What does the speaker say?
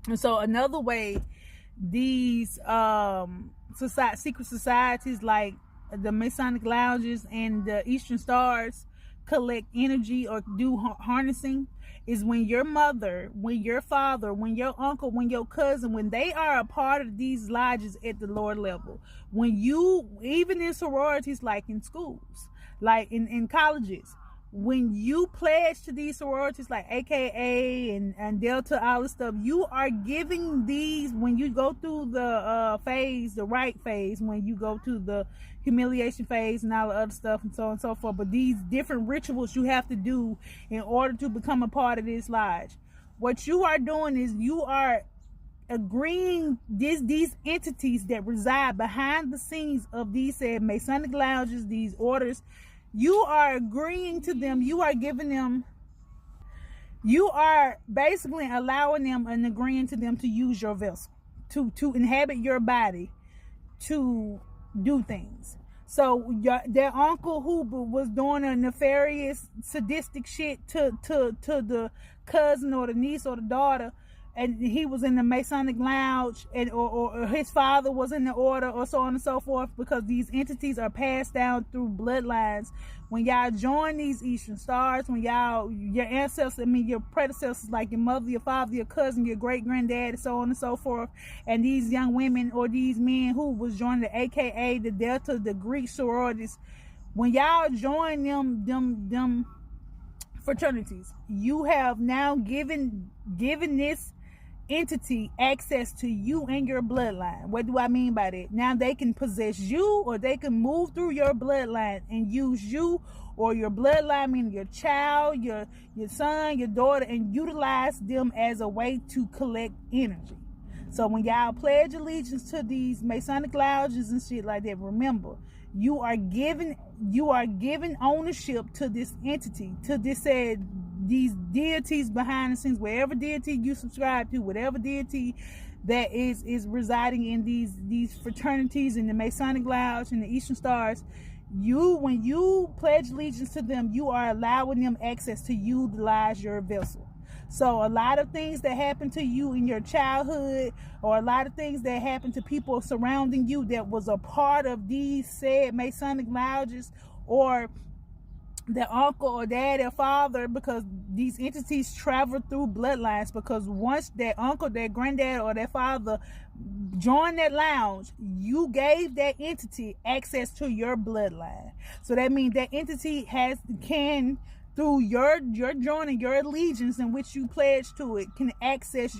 And so another way these secret societies like the Masonic lounges and the Eastern Stars collect energy or do harnessing is when your mother, when your father, when your uncle, when your cousin, when they are a part of these lodges at the lower level, when you, even in sororities, like in schools, like in colleges, when you pledge to these sororities like AKA and Delta, all this stuff, you are giving these, when you go through the phase, the right phase, when you go to the humiliation phase and all the other stuff and so on and so forth, but these different rituals you have to do in order to become a part of this lodge. What you are doing is you are agreeing these entities that reside behind the scenes of these said Masonic lounges, these orders, you are agreeing to them, you are giving them, you are basically allowing them and agreeing to them to use your vessel, to inhabit your body, to do things. So their uncle who was doing a nefarious sadistic shit to the cousin or the niece or the daughter, and he was in the Masonic lounge, and or his father was in the order, or so on and so forth, because these entities are passed down through bloodlines. When y'all join these Eastern Stars, when y'all, your ancestors, I mean your predecessors, like your mother, your father, your cousin, your great granddad, and so on and so forth, and these young women or these men who was joining the AKA, the Delta, the Greek sororities, when y'all join them fraternities, you have now given this entity access to you and your bloodline. What do I mean by that? Now they can possess you, or they can move through your bloodline and use you or your bloodline, meaning your child, your son, your daughter, and utilize them as a way to collect energy. So when y'all pledge allegiance to these Masonic lounges and shit like that, remember, you are giving ownership to this entity, to this these deities behind the scenes, wherever deity you subscribe to, whatever deity that is residing in these fraternities, in the Masonic lounge and the Eastern Stars. When you pledge allegiance to them, you are allowing them access to utilize your vessel. So a lot of things that happen to you in your childhood, or a lot of things that happen to people surrounding you that was a part of these said Masonic lounges, or their uncle or dad or father, because these entities travel through bloodlines, because once their uncle, their granddad, or their father joined that lounge, you gave that entity access to your bloodline. So that means that entity can through your joining, your allegiance in which you pledge to it, can access